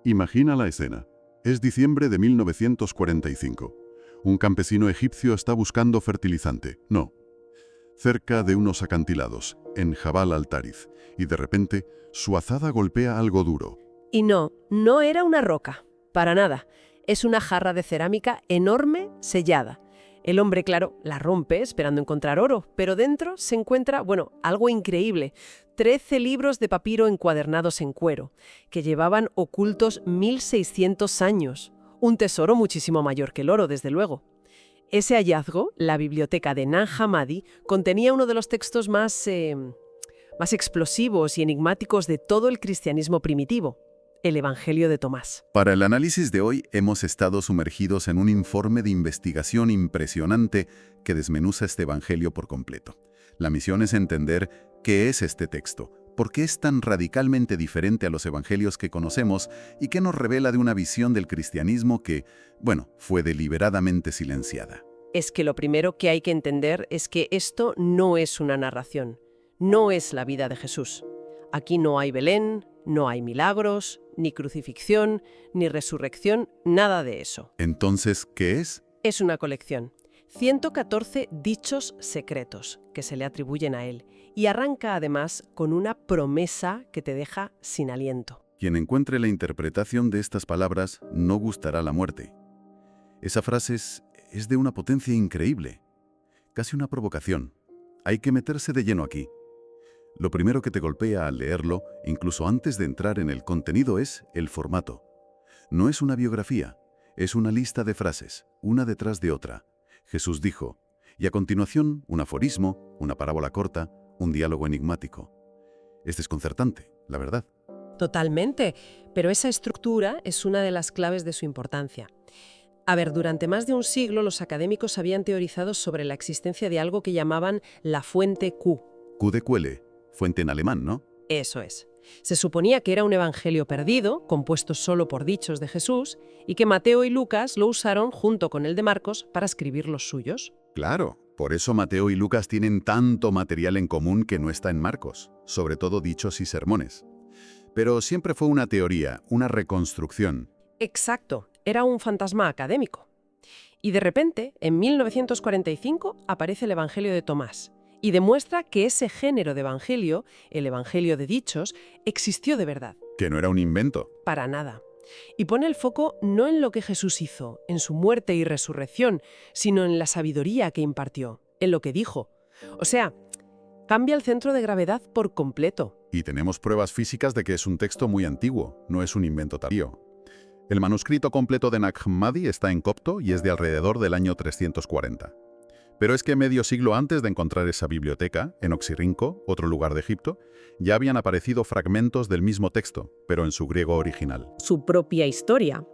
Imagina la escena. Es diciembre de 1945. Un campesino egipcio está buscando fertilizante. No. Cerca de unos acantilados, en Jabal al-Tarif, y de repente su azada golpea algo duro. Y no era una roca, para nada. Es una jarra de cerámica enorme, sellada. El hombre, claro, la rompe esperando encontrar oro, pero dentro se encuentra, algo increíble. 13 libros de papiro encuadernados en cuero, que llevaban ocultos 1600 años. Un tesoro muchísimo mayor que el oro, desde luego. Ese hallazgo, la biblioteca de Nag Hammadi, contenía uno de los textos más explosivos y enigmáticos de todo el cristianismo primitivo, el Evangelio de Tomás. Para el análisis de hoy hemos estado sumergidos en un informe de investigación impresionante que desmenuza este Evangelio por completo. La misión es entender qué es este texto, por qué es tan radicalmente diferente a los evangelios que conocemos y qué nos revela de una visión del cristianismo que, fue deliberadamente silenciada. Es que lo primero que hay que entender es que esto no es una narración, no es la vida de Jesús. Aquí no hay Belén, no hay milagros, ni crucifixión, ni resurrección, nada de eso. Entonces, ¿qué es? Es una colección. 114 dichos secretos que se le atribuyen a él, y arranca además con una promesa que te deja sin aliento. Quien encuentre la interpretación de estas palabras no gustará la muerte. Esa frase es de una potencia increíble, casi una provocación. Hay que meterse de lleno aquí. Lo primero que te golpea al leerlo, incluso antes de entrar en el contenido, es el formato. No es una biografía, es una lista de frases, una detrás de otra. Jesús dijo, y a continuación un aforismo, una parábola corta, un diálogo enigmático. Es desconcertante, la verdad. Totalmente, pero esa estructura es una de las claves de su importancia. A ver, durante más de un siglo los académicos habían teorizado sobre la existencia de algo que llamaban la fuente Q. Q de Quelle, fuente en alemán, ¿no? Eso es. Se suponía que era un evangelio perdido, compuesto solo por dichos de Jesús, y que Mateo y Lucas lo usaron junto con el de Marcos para escribir los suyos. Claro, por eso Mateo y Lucas tienen tanto material en común que no está en Marcos, sobre todo dichos y sermones. Pero siempre fue una teoría, una reconstrucción. Exacto, era un fantasma académico. Y de repente, en 1945, aparece el Evangelio de Tomás, y demuestra que ese género de evangelio, el evangelio de dichos, existió de verdad. Que no era un invento. Para nada. Y pone el foco no en lo que Jesús hizo, en su muerte y resurrección, sino en la sabiduría que impartió, en lo que dijo. O sea, cambia el centro de gravedad por completo. Y tenemos pruebas físicas de que es un texto muy antiguo, no es un invento tardío. El manuscrito completo de Nag Hammadi está en copto y es de alrededor del año 340. Pero es que medio siglo antes de encontrar esa biblioteca, en Oxirrinco, otro lugar de Egipto, ya habían aparecido fragmentos del mismo texto, pero en su griego original. Su propia historia.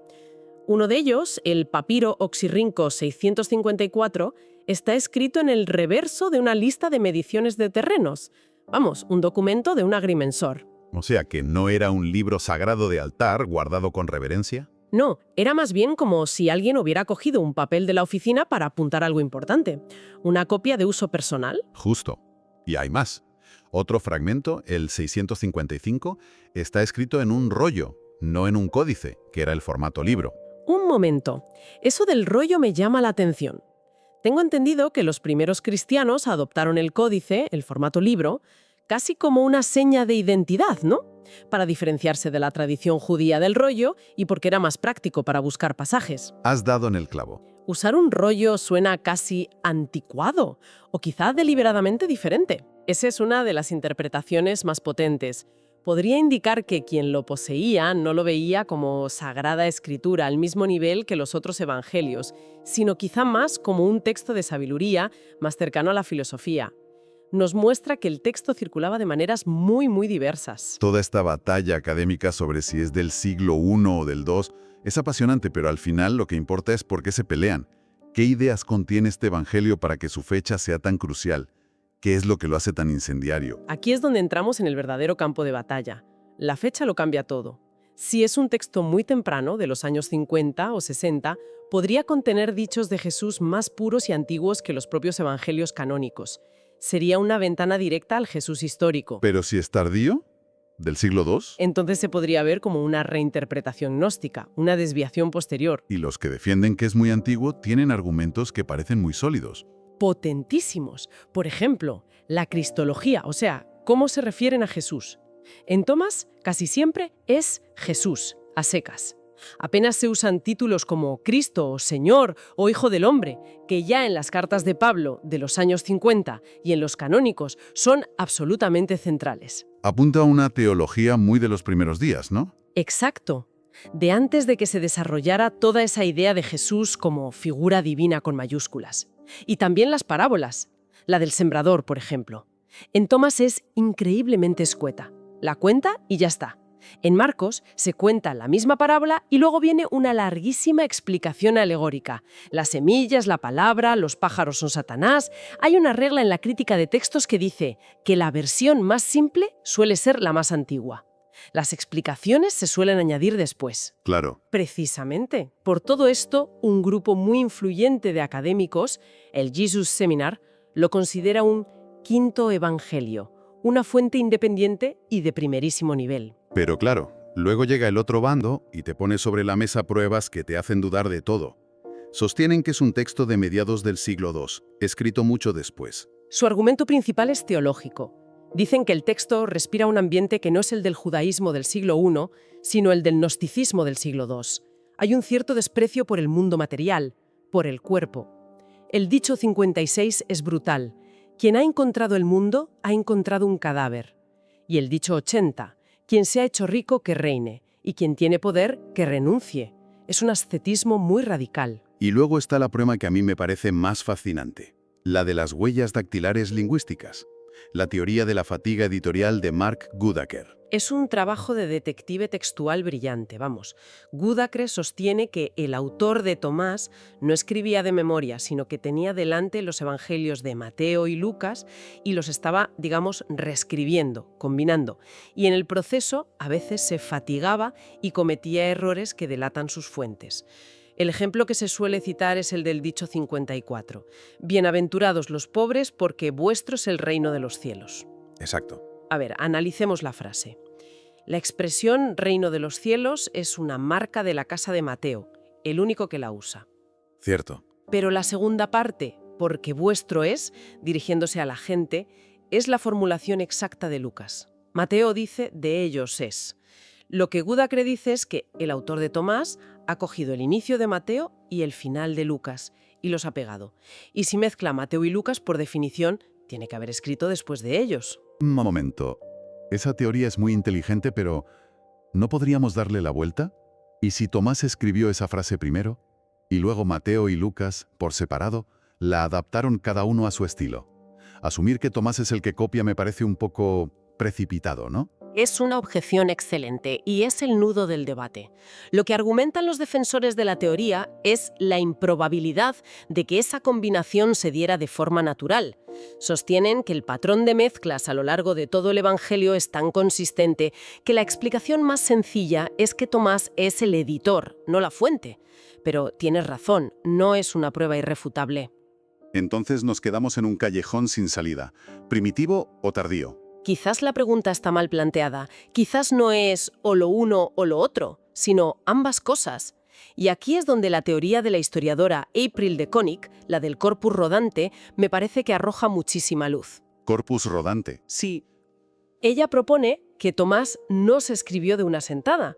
Uno de ellos, el papiro Oxirrinco 654, está escrito en el reverso de una lista de mediciones de terrenos. Vamos, un documento de un agrimensor. O sea, que no era un libro sagrado de altar guardado con reverencia. No, era más bien como si alguien hubiera cogido un papel de la oficina para apuntar algo importante. Una copia de uso personal. Justo. Y hay más. Otro fragmento, el 655, está escrito en un rollo, no en un códice, que era el formato libro. Un momento. Eso del rollo me llama la atención. Tengo entendido que los primeros cristianos adoptaron el códice, el formato libro, casi como una seña de identidad, ¿no? Para diferenciarse de la tradición judía del rollo y porque era más práctico para buscar pasajes. Has dado en el clavo. Usar un rollo suena casi anticuado o quizá deliberadamente diferente. Esa es una de las interpretaciones más potentes. Podría indicar que quien lo poseía no lo veía como sagrada escritura al mismo nivel que los otros evangelios, sino quizá más como un texto de sabiduría más cercano a la filosofía. Nos muestra que el texto circulaba de maneras muy diversas. Toda esta batalla académica sobre si es del siglo I o del II es apasionante, pero al final lo que importa es por qué se pelean. ¿Qué ideas contiene este evangelio para que su fecha sea tan crucial? ¿Qué es lo que lo hace tan incendiario? Aquí es donde entramos en el verdadero campo de batalla. La fecha lo cambia todo. Si es un texto muy temprano, de los años 50 o 60, podría contener dichos de Jesús más puros y antiguos que los propios evangelios canónicos. Sería una ventana directa al Jesús histórico. ¿Pero si es tardío? ¿Del siglo II? Entonces se podría ver como una reinterpretación gnóstica, una desviación posterior. Y los que defienden que es muy antiguo tienen argumentos que parecen muy sólidos. Potentísimos. Por ejemplo, la cristología, o sea, cómo se refieren a Jesús. En Tomás, casi siempre es Jesús, a secas. Apenas se usan títulos como Cristo o Señor o Hijo del Hombre, que ya en las cartas de Pablo de los años 50 y en los canónicos son absolutamente centrales. Apunta a una teología muy de los primeros días, ¿no? Exacto. De antes de que se desarrollara toda esa idea de Jesús como figura divina con mayúsculas. Y también las parábolas. La del sembrador, por ejemplo. En Tomás es increíblemente escueta. La cuenta y ya está. En Marcos se cuenta la misma parábola y luego viene una larguísima explicación alegórica. Las semillas, la palabra, los pájaros son Satanás. Hay una regla en la crítica de textos que dice que la versión más simple suele ser la más antigua. Las explicaciones se suelen añadir después. Claro. Precisamente. Por todo esto, un grupo muy influyente de académicos, el Jesus Seminar, lo considera un quinto evangelio, una fuente independiente y de primerísimo nivel. Pero claro, luego llega el otro bando y te pone sobre la mesa pruebas que te hacen dudar de todo. Sostienen que es un texto de mediados del siglo II, escrito mucho después. Su argumento principal es teológico. Dicen que el texto respira un ambiente que no es el del judaísmo del siglo I, sino el del gnosticismo del siglo II. Hay un cierto desprecio por el mundo material, por el cuerpo. El dicho 56 es brutal. Quien ha encontrado el mundo, ha encontrado un cadáver. Y el dicho 80, quien se ha hecho rico, que reine, y quien tiene poder, que renuncie. Es un ascetismo muy radical. Y luego está la prueba que a mí me parece más fascinante, la de las huellas dactilares lingüísticas, la teoría de la fatiga editorial de Mark Goodacre. Es un trabajo de detective textual brillante, vamos. Goodacre sostiene que el autor de Tomás no escribía de memoria, sino que tenía delante los evangelios de Mateo y Lucas y los estaba, digamos, reescribiendo, combinando. Y en el proceso a veces se fatigaba y cometía errores que delatan sus fuentes. El ejemplo que se suele citar es el del dicho 54. Bienaventurados los pobres, porque vuestro es el reino de los cielos. Exacto. A ver, analicemos la frase. La expresión reino de los cielos es una marca de la casa de Mateo, el único que la usa. Cierto. Pero la segunda parte, porque vuestro es, dirigiéndose a la gente, es la formulación exacta de Lucas. Mateo dice de ellos es. Lo que Goodacre dice es que el autor de Tomás ha cogido el inicio de Mateo y el final de Lucas y los ha pegado. Y si mezcla Mateo y Lucas, por definición, tiene que haber escrito después de ellos. Un momento. Esa teoría es muy inteligente, pero ¿no podríamos darle la vuelta? ¿Y si Tomás escribió esa frase primero, y luego Mateo y Lucas, por separado, la adaptaron cada uno a su estilo? Asumir que Tomás es el que copia me parece un poco precipitado, ¿no? Es una objeción excelente y es el nudo del debate. Lo que argumentan los defensores de la teoría es la improbabilidad de que esa combinación se diera de forma natural. Sostienen que el patrón de mezclas a lo largo de todo el Evangelio es tan consistente que la explicación más sencilla es que Tomás es el editor, no la fuente. Pero tienes razón, no es una prueba irrefutable. Entonces nos quedamos en un callejón sin salida, primitivo o tardío. Quizás la pregunta está mal planteada. Quizás no es o lo uno o lo otro, sino ambas cosas. Y aquí es donde la teoría de la historiadora April de Konig, la del corpus rodante, me parece que arroja muchísima luz. Corpus rodante. Sí. Ella propone que Tomás no se escribió de una sentada,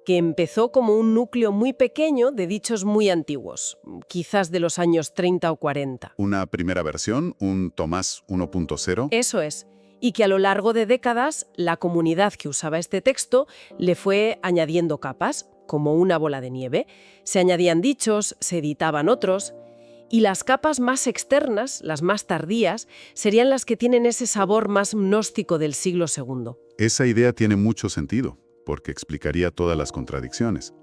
que empezó como un núcleo muy pequeño de dichos muy antiguos, quizás de los años 30 o 40. Una primera versión, un Tomás 1.0. Eso es. Y que a lo largo de décadas la comunidad que usaba este texto le fue añadiendo capas, como una bola de nieve. Se añadían dichos, se editaban otros, y las capas más externas, las más tardías, serían las que tienen ese sabor más gnóstico del siglo II. Esa idea tiene mucho sentido, porque explicaría todas las contradicciones.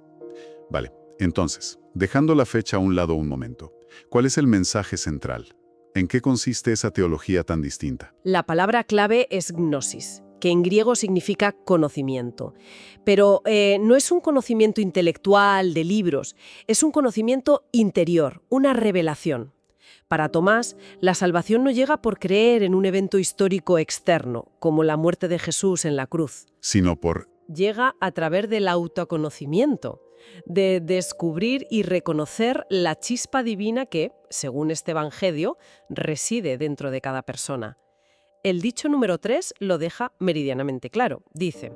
Vale, entonces, dejando la fecha a un lado un momento, ¿cuál es el mensaje central? ¿En qué consiste esa teología tan distinta? La palabra clave es gnosis, que en griego significa conocimiento. Pero no es un conocimiento intelectual de libros, es un conocimiento interior, una revelación. Para Tomás, la salvación no llega por creer en un evento histórico externo, como la muerte de Jesús en la cruz. Sino por... Llega a través del autoconocimiento, de descubrir y reconocer la chispa divina que, según este evangelio, reside dentro de cada persona. El dicho número 3 lo deja meridianamente claro. Dice: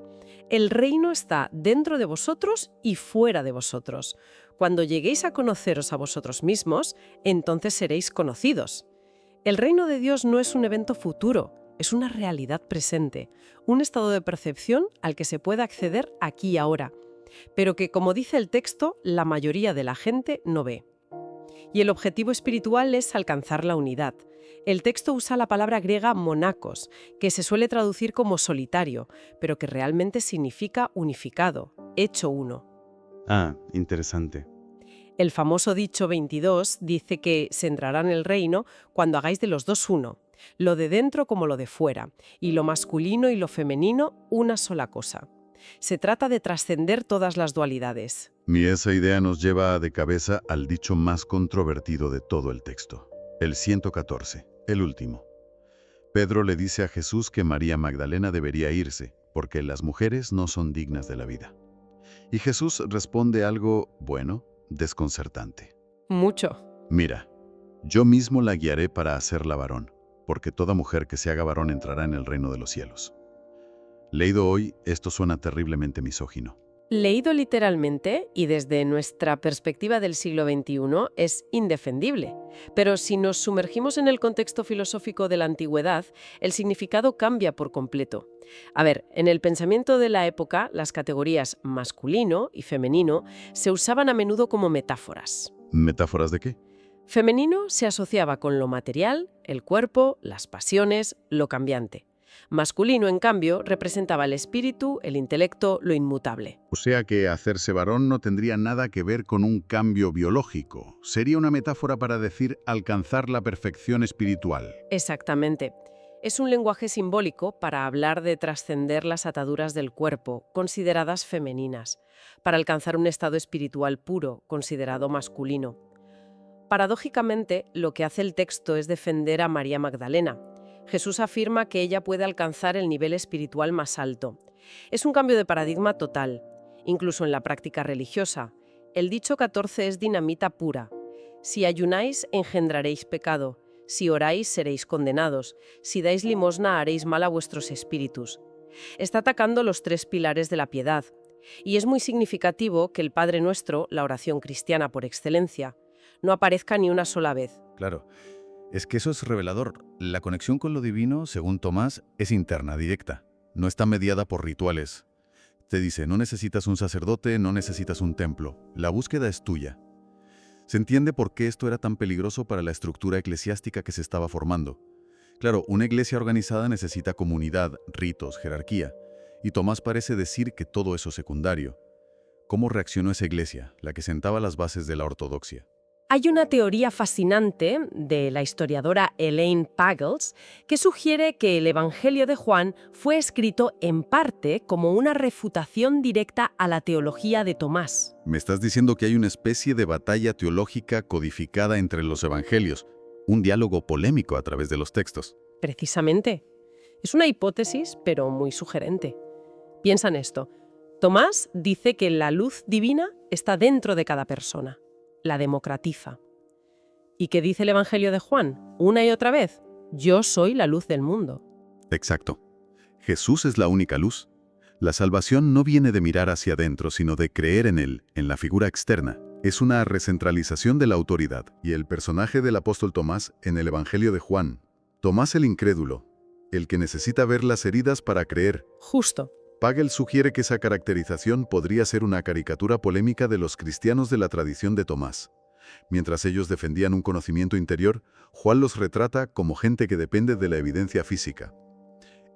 el reino está dentro de vosotros y fuera de vosotros. Cuando lleguéis a conoceros a vosotros mismos, entonces seréis conocidos. El reino de Dios no es un evento futuro, es una realidad presente, un estado de percepción al que se puede acceder aquí y ahora, pero que, como dice el texto, la mayoría de la gente no ve. Y el objetivo espiritual es alcanzar la unidad. El texto usa la palabra griega monakos, que se suele traducir como solitario, pero que realmente significa unificado, hecho uno. Ah, interesante. El famoso dicho 22 dice que se entrará en el reino cuando hagáis de los dos uno, lo de dentro como lo de fuera, y lo masculino y lo femenino una sola cosa. Se trata de trascender todas las dualidades. Y esa idea nos lleva de cabeza al dicho más controvertido de todo el texto, el 114, el último. Pedro le dice a Jesús que María Magdalena debería irse, porque las mujeres no son dignas de la vida. Y Jesús responde algo, bueno, desconcertante. Mucho. Mira, yo mismo la guiaré para hacerla varón, porque toda mujer que se haga varón entrará en el reino de los cielos. Leído hoy, esto suena terriblemente misógino. Leído literalmente, y desde nuestra perspectiva del siglo XXI, es indefendible. Pero si nos sumergimos en el contexto filosófico de la antigüedad, el significado cambia por completo. A ver, en el pensamiento de la época, las categorías masculino y femenino se usaban a menudo como metáforas. ¿Metáforas de qué? Femenino se asociaba con lo material, el cuerpo, las pasiones, lo cambiante. Masculino, en cambio, representaba el espíritu, el intelecto, lo inmutable. O sea que hacerse varón no tendría nada que ver con un cambio biológico. Sería una metáfora para decir alcanzar la perfección espiritual. Exactamente. Es un lenguaje simbólico para hablar de trascender las ataduras del cuerpo, consideradas femeninas, para alcanzar un estado espiritual puro, considerado masculino. Paradójicamente, lo que hace el texto es defender a María Magdalena. Jesús afirma que ella puede alcanzar el nivel espiritual más alto. Es un cambio de paradigma total, incluso en la práctica religiosa. El dicho 14 es dinamita pura. Si ayunáis, engendraréis pecado. Si oráis, seréis condenados. Si dais limosna, haréis mal a vuestros espíritus. Está atacando los 3 pilares de la piedad. Y es muy significativo que el Padre Nuestro, la oración cristiana por excelencia, no aparezca ni una sola vez. Claro, es que eso es revelador. La conexión con lo divino, según Tomás, es interna, directa. No está mediada por rituales. Te dice, no necesitas un sacerdote, no necesitas un templo. La búsqueda es tuya. Se entiende por qué esto era tan peligroso para la estructura eclesiástica que se estaba formando. Claro, una iglesia organizada necesita comunidad, ritos, jerarquía. Y Tomás parece decir que todo eso es secundario. ¿Cómo reaccionó esa iglesia, la que sentaba las bases de la ortodoxia? Hay una teoría fascinante de la historiadora Elaine Pagels que sugiere que el Evangelio de Juan fue escrito en parte como una refutación directa a la teología de Tomás. Me estás diciendo que hay una especie de batalla teológica codificada entre los evangelios, un diálogo polémico a través de los textos. Precisamente. Es una hipótesis, pero muy sugerente. Piensa en esto. Tomás dice que la luz divina está dentro de cada persona. La democratiza. ¿Y qué dice el Evangelio de Juan? Una y otra vez, yo soy la luz del mundo. Exacto. Jesús es la única luz. La salvación no viene de mirar hacia adentro, sino de creer en Él, en la figura externa. Es una recentralización de la autoridad. Y el personaje del apóstol Tomás en el Evangelio de Juan. Tomás el incrédulo, el que necesita ver las heridas para creer. Justo. Pagel sugiere que esa caracterización podría ser una caricatura polémica de los cristianos de la tradición de Tomás. Mientras ellos defendían un conocimiento interior, Juan los retrata como gente que depende de la evidencia física.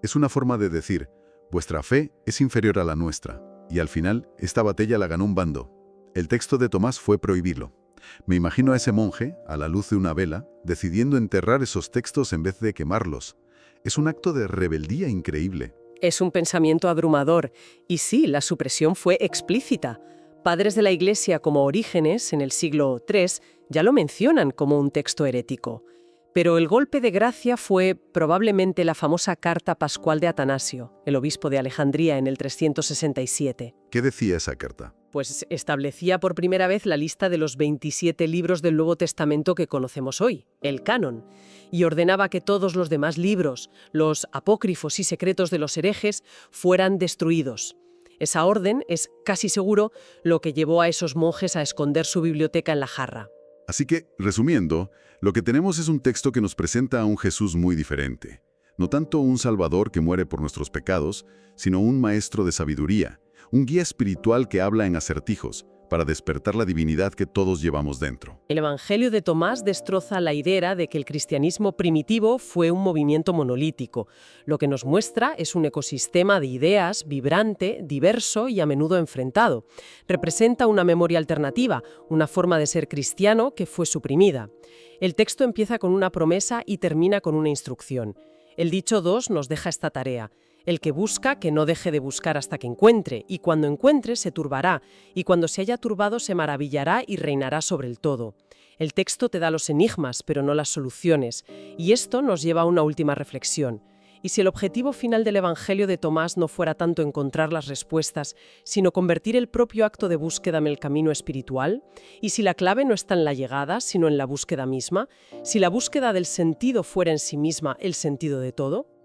Es una forma de decir, vuestra fe es inferior a la nuestra, y al final, esta batalla la ganó un bando. El texto de Tomás fue prohibirlo. Me imagino a ese monje, a la luz de una vela, decidiendo enterrar esos textos en vez de quemarlos. Es un acto de rebeldía increíble. Es un pensamiento abrumador. Y sí, la supresión fue explícita. Padres de la Iglesia como Orígenes, en el siglo III, ya lo mencionan como un texto herético. Pero el golpe de gracia fue probablemente la famosa Carta Pascual de Atanasio, el obispo de Alejandría, en el 367. ¿Qué decía esa carta? Pues establecía por primera vez la lista de los 27 libros del Nuevo Testamento que conocemos hoy, el canon, y ordenaba que todos los demás libros, los apócrifos y secretos de los herejes, fueran destruidos. Esa orden es, casi seguro, lo que llevó a esos monjes a esconder su biblioteca en la jarra. Así que, resumiendo, lo que tenemos es un texto que nos presenta a un Jesús muy diferente. No tanto un Salvador que muere por nuestros pecados, sino un maestro de sabiduría, un guía espiritual que habla en acertijos, para despertar la divinidad que todos llevamos dentro. El Evangelio de Tomás destroza la idea de que el cristianismo primitivo fue un movimiento monolítico. Lo que nos muestra es un ecosistema de ideas vibrante, diverso y a menudo enfrentado. Representa una memoria alternativa, una forma de ser cristiano que fue suprimida. El texto empieza con una promesa y termina con una instrucción. El dicho 2 nos deja esta tarea. El que busca, que no deje de buscar hasta que encuentre, y cuando encuentre se turbará, y cuando se haya turbado se maravillará y reinará sobre el todo. El texto te da los enigmas, pero no las soluciones, y esto nos lleva a una última reflexión. ¿Y si el objetivo final del Evangelio de Tomás no fuera tanto encontrar las respuestas, sino convertir el propio acto de búsqueda en el camino espiritual? ¿Y si la clave no está en la llegada, sino en la búsqueda misma? ¿Si la búsqueda del sentido fuera en sí misma el sentido de todo?